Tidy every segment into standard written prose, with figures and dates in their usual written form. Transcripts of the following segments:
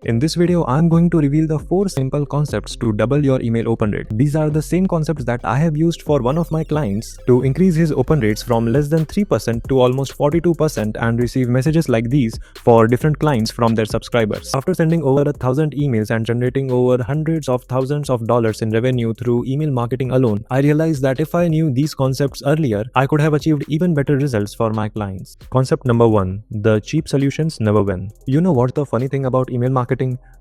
In this video, I'm going to reveal the 4 simple concepts to double your email open rate. These are the same concepts that I have used for one of my clients to increase his open rates from less than 3% to almost 42% and receive messages like these for different clients from their subscribers. After sending over 1,000 emails and generating over hundreds of thousands of dollars in revenue through email marketing alone, I realized that if I knew these concepts earlier, I could have achieved even better results for my clients. Concept number 1. The cheap solutions never win. You know what the funny thing about email marketing?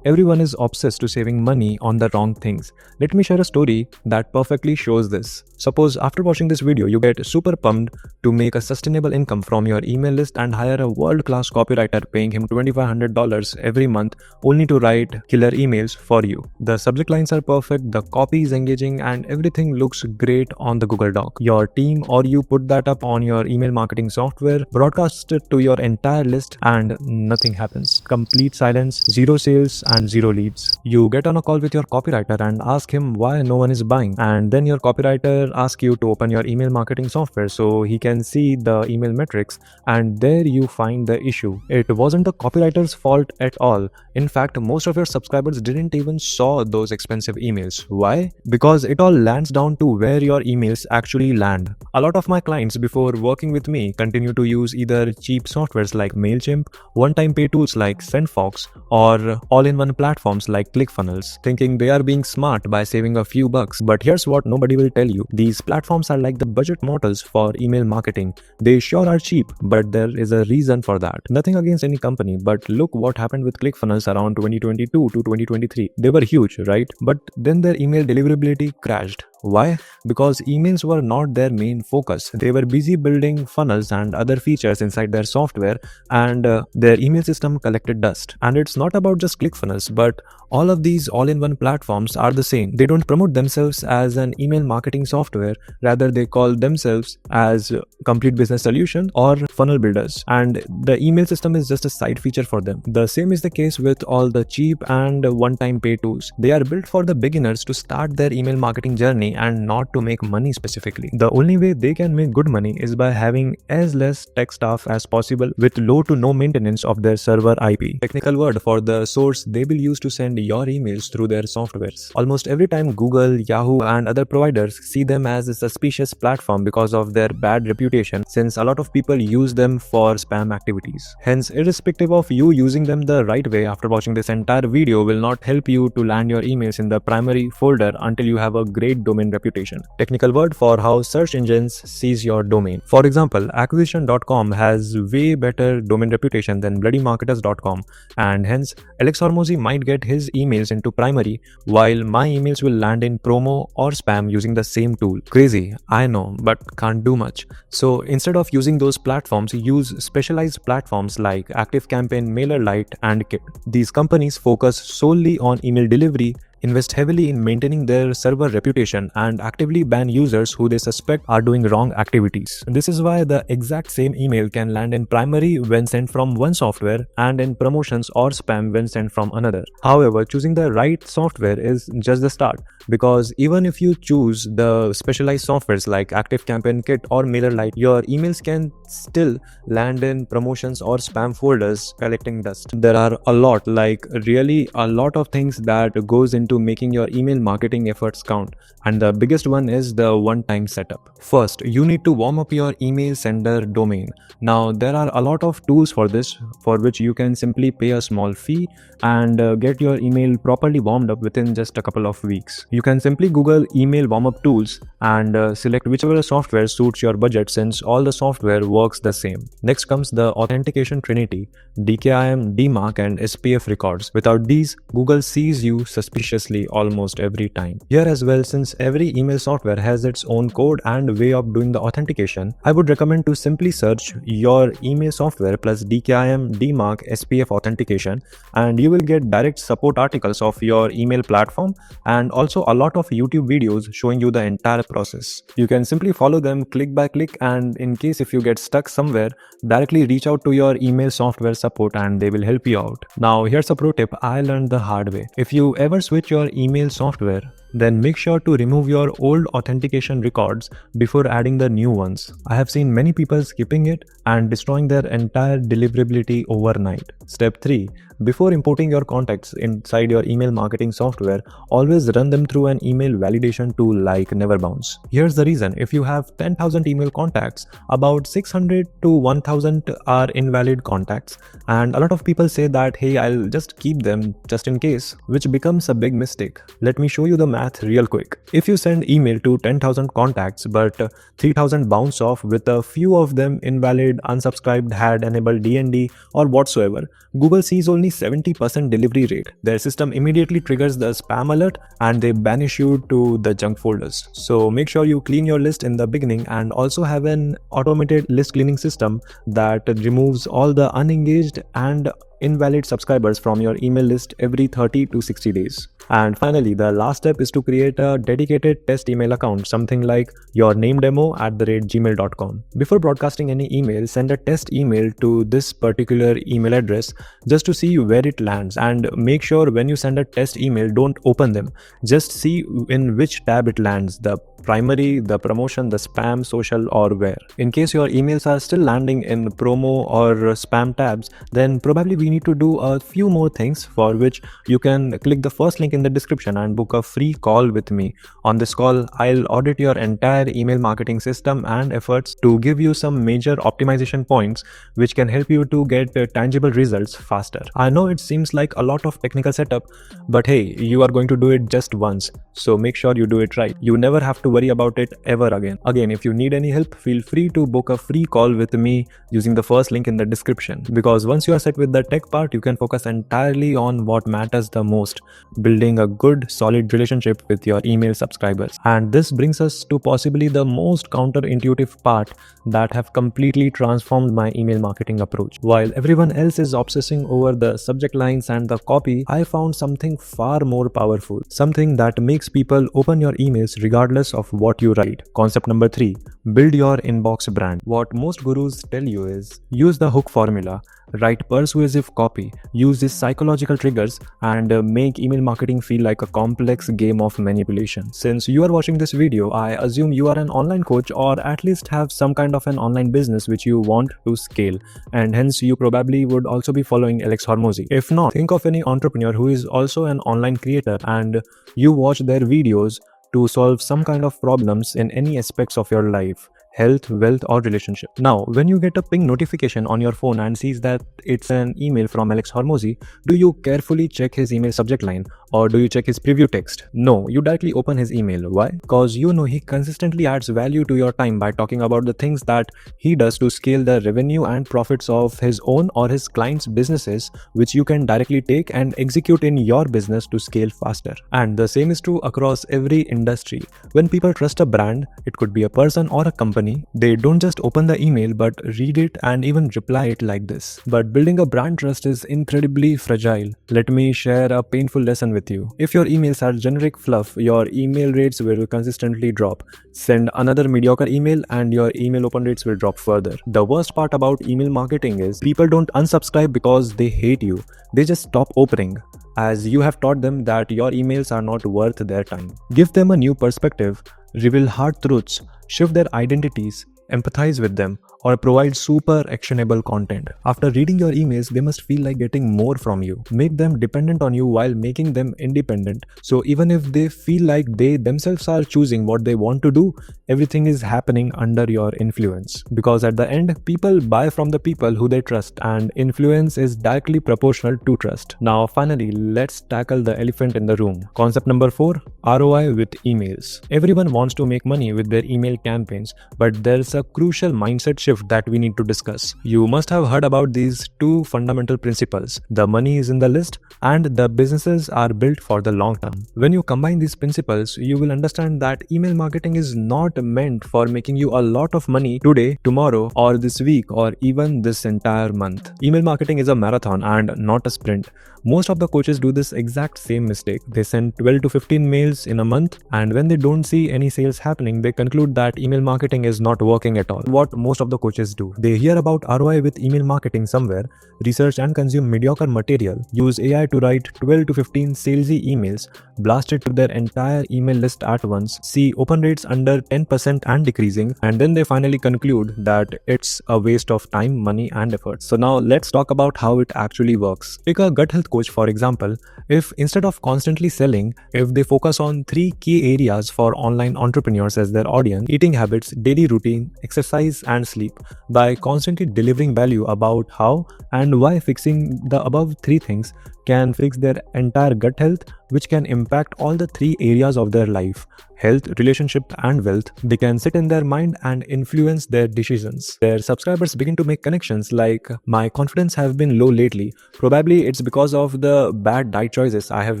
Everyone is obsessed to saving money on the wrong things. Let me share a story that perfectly shows this. Suppose after watching this video, you get super pumped to make a sustainable income from your email list and hire a world-class copywriter paying him $2,500 every month only to write killer emails for you. The subject lines are perfect, the copy is engaging and everything looks great on the Google Doc. Your team or you put that up on your email marketing software, broadcast it to your entire list and nothing happens. Complete silence, zero sales and zero leads. You get on a call with your copywriter and ask him why no one is buying, and then your copywriter asks you to open your email marketing software so he can see the email metrics, and there you find the issue. It wasn't the copywriter's fault at all. In fact, most of your subscribers didn't even saw those expensive emails. Why? Because it all lands down to where your emails actually land. A lot of my clients before working with me continue to use either cheap softwares like MailChimp, one-time pay tools like SendFox, or all-in-one platforms like ClickFunnels, thinking they are being smart by saving a few bucks. But here's what nobody will tell you. These platforms are like the budget models for email marketing. They sure are cheap, but there is a reason for that. Nothing against any company, but look what happened with ClickFunnels around 2022 to 2023. They were huge, right? But then their email deliverability crashed. Why? Because emails were not their main focus. They were busy building funnels and other features inside their software, and their email system collected dust. And it's not about just ClickFunnels, but all of these all-in-one platforms are the same. They don't promote themselves as an email marketing software, rather they call themselves as complete business solution or funnel builders, and the email system is just a side feature for them. The same is the case with all the cheap and one-time pay tools. They are built for the beginners to start their email marketing journey and not to make money specifically. The only way they can make good money is by having as less tech staff as possible with low to no maintenance of their server IP. Technical word for the source they will use to send your emails through their softwares. Almost every time Google, Yahoo and other providers see them as a suspicious platform because of their bad reputation, since a lot of people use them for spam activities. Hence, irrespective of you using them the right way, after watching this entire video will not help you to land your emails in the primary folder until you have a great domain reputation. Technical word for how search engines sees your domain. For example, acquisition.com has way better domain reputation than bloodymarketers.com, and hence Alex Hormozy might get his emails into primary while my emails will land in promo or spam using the same tool. Crazy, I know, but can't do much. So instead of using those platforms, use specialized platforms like ActiveCampaign, MailerLite and Kit. These companies focus solely on email delivery, invest heavily in maintaining their server reputation, and actively ban users who they suspect are doing wrong activities. This is why the exact same email can land in primary when sent from one software and in promotions or spam when sent from another. However, choosing the right software is just the start, because even if you choose the specialized softwares like ActiveCampaign, Kit or MailerLite, your emails can still land in promotions or spam folders collecting dust. There are a lot, like really a lot of things that goes into making your email marketing efforts count, and the biggest one is the one-time setup. First, you need to warm up your email sender domain. Now there are a lot of tools for this, for which you can simply pay a small fee and get your email properly warmed up within just a couple of weeks. You can simply Google email warm-up tools and select whichever software suits your budget, since all the software works the same. Next comes the authentication trinity: DKIM, DMARC and SPF records. Without these, Google sees you suspiciously almost every time. Here as well, since every email software has its own code and way of doing the authentication, I would recommend to simply search your email software plus DKIM, DMARC, SPF authentication, and you will get direct support articles of your email platform and also a lot of YouTube videos showing you the entire process. You can simply follow them click by click, and in case if you get stuck somewhere, directly reach out to your email software support and they will help you out. Now here's a pro tip I learned the hard way. If you ever switch your email software, then make sure to remove your old authentication records before adding the new ones. I have seen many people skipping it and destroying their entire deliverability overnight. Step 3. Before importing your contacts inside your email marketing software, always run them through an email validation tool like Neverbounce. Here's the reason. If you have 10,000 email contacts, about 600 to 1000 are invalid contacts, and a lot of people say that, hey, I'll just keep them just in case, which becomes a big mistake. Let me show you the math real quick. If you send email to 10,000 contacts but 3,000 bounce off with a few of them invalid, unsubscribed, had enabled DND or whatsoever, Google sees only 70% delivery rate. Their system immediately triggers the spam alert and they banish you to the junk folders. So make sure you clean your list in the beginning and also have an automated list cleaning system that removes all the unengaged and invalid subscribers from your email list every 30 to 60 days. And finally, the last step is to create a dedicated test email account, something like yournamedemo@gmail.com. Before broadcasting any email, send a test email to this particular email address just to see where it lands, and make sure when you send a test email, don't open them. Just see in which tab it lands, the primary, the promotion, the spam, social, or where. In case your emails are still landing in promo or spam tabs, then probably we need to do a few more things, for which you can click the first link in the description and book a free call with me. On this call, I'll audit your entire email marketing system and efforts to give you some major optimization points which can help you to get tangible results faster. I know it seems like a lot of technical setup, but hey, you are going to do it just once, so make sure you do it right. You never have to worry about it ever again. If you need any help, feel free to book a free call with me using the first link in the description, because once you are set with the tech part, you can focus entirely on what matters the most: building a good, solid relationship with your email subscribers. And this brings us to possibly the most counterintuitive part that have completely transformed my email marketing approach. While everyone else is obsessing over the subject lines and the copy, I found something far more powerful, something that makes people open your emails regardless of what you write. Concept number 3. Build your inbox brand. What most gurus tell you is use the hook formula, write persuasive copy, use these psychological triggers, and make email marketing feel like a complex game of manipulation. Since you are watching this video, I assume you are an online coach, or at least have some kind of an online business which you want to scale, and hence you probably would also be following Alex Hormozi. If not, think of any entrepreneur who is also an online creator and you watch their videos to solve some kind of problems in any aspects of your life: health, wealth, or relationship. Now, when you get a ping notification on your phone and sees that it's an email from Alex Hormozi, do you carefully check his email subject line, or do you check his preview text? No, you directly open his email. Why? Because you know he consistently adds value to your time by talking about the things that he does to scale the revenue and profits of his own or his clients' businesses, which you can directly take and execute in your business to scale faster. And the same is true across every industry. When people trust a brand, it could be a person or a company, they don't just open the email but read it and even reply it like this. But building a brand trust is incredibly fragile. Let me share a painful lesson with you. If your emails are generic fluff, your email rates will consistently drop. Send another mediocre email and your email open rates will drop further. The worst part about email marketing is people don't unsubscribe because they hate you. They just stop opening, as you have taught them that your emails are not worth their time. Give them a new perspective, reveal hard truths, shift their identities, empathize with them, or provide super actionable content. After reading your emails, they must feel like getting more from you. Make them dependent on you while making them independent. So even if they feel like they themselves are choosing what they want to do, everything is happening under your influence. Because at the end, people buy from the people who they trust, and influence is directly proportional to trust. Now finally, let's tackle the elephant in the room. Concept number 4, ROI with emails. Everyone wants to make money with their email campaigns, but there's a crucial mindset shift that we need to discuss. You must have heard about these two fundamental principles: the money is in the list and the businesses are built for the long term. When you combine these principles, you will understand that email marketing is not meant for making you a lot of money today, tomorrow, or this week, or even this entire month. Email marketing is a marathon and not a sprint. Most of the coaches do this exact same mistake. They send 12 to 15 mails in a month, and when they don't see any sales happening, they conclude that email marketing is not working at all. What most of the coaches do. They hear about ROI with email marketing somewhere, research and consume mediocre material, use AI to write 12 to 15 salesy emails, blast it to their entire email list at once, see open rates under 10% and decreasing, and then they finally conclude that it's a waste of time, money and effort. So now let's talk about how it actually works. Take a gut health coach for example. If instead of constantly selling, if they focus on 3 key areas for online entrepreneurs as their audience: eating habits, daily routine, exercise and sleep, by constantly delivering value about how and why fixing the above 3 things can fix their entire gut health, which can impact all the 3 areas of their life: health, relationship and wealth. They can sit in their mind and influence their decisions. Their subscribers begin to make connections like, my confidence have been low lately, probably it's because of the bad diet choices I have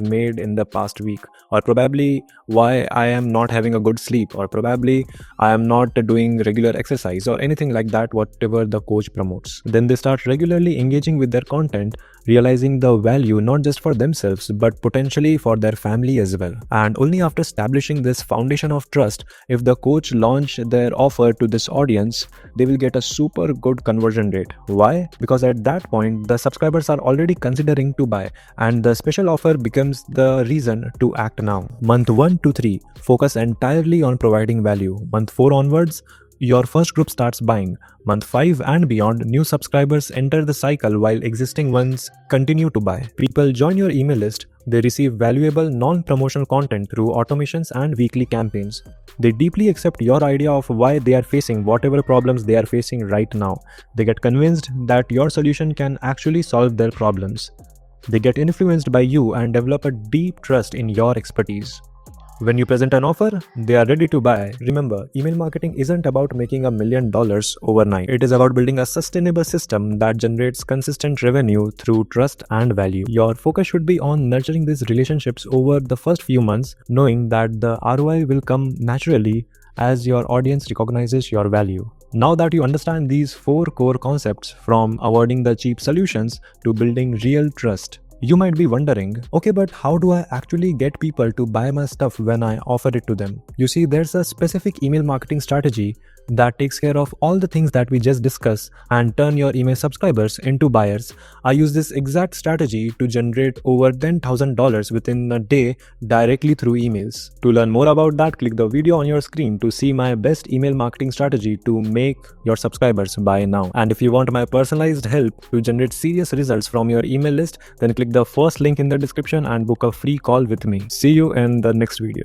made in the past week, or probably why I am not having a good sleep, or probably I am not doing regular exercise, or anything like that, whatever the coach promotes. Then they start regularly engaging with their content, realizing the value not just for themselves but potentially for their family as well. And only after establishing this foundation of trust, if the coach launch their offer to this audience, they will get a super good conversion rate. Why? Because at that point the subscribers are already considering to buy, and the special offer becomes the reason to act now. Month 1 to 3, focus entirely on providing value. Month 4 onwards, your first group starts buying. Month 5 and beyond, new subscribers enter the cycle while existing ones continue to buy. People join your email list. They receive valuable non-promotional content through automations and weekly campaigns. They deeply accept your idea of why they are facing whatever problems they are facing right now. They get convinced that your solution can actually solve their problems. They get influenced by you and develop a deep trust in your expertise. When you present an offer, they are ready to buy. Remember, email marketing isn't about making $1 million overnight. It is about building a sustainable system that generates consistent revenue through trust and value. Your focus should be on nurturing these relationships over the first few months, knowing that the ROI will come naturally as your audience recognizes your value. Now that you understand these 4 core concepts, from avoiding the cheap solutions to building real trust, you might be wondering, okay, but how do I actually get people to buy my stuff when I offer it to them? You see, there's a specific email marketing strategy that takes care of all the things that we just discussed and turn your email subscribers into buyers. I use this exact strategy to generate over $10,000 within a day directly through emails. To learn more about that, click the video on your screen to see my best email marketing strategy to make your subscribers buy now. And if you want my personalized help to generate serious results from your email list, then click the first link in the description and book a free call with me. See you in the next video.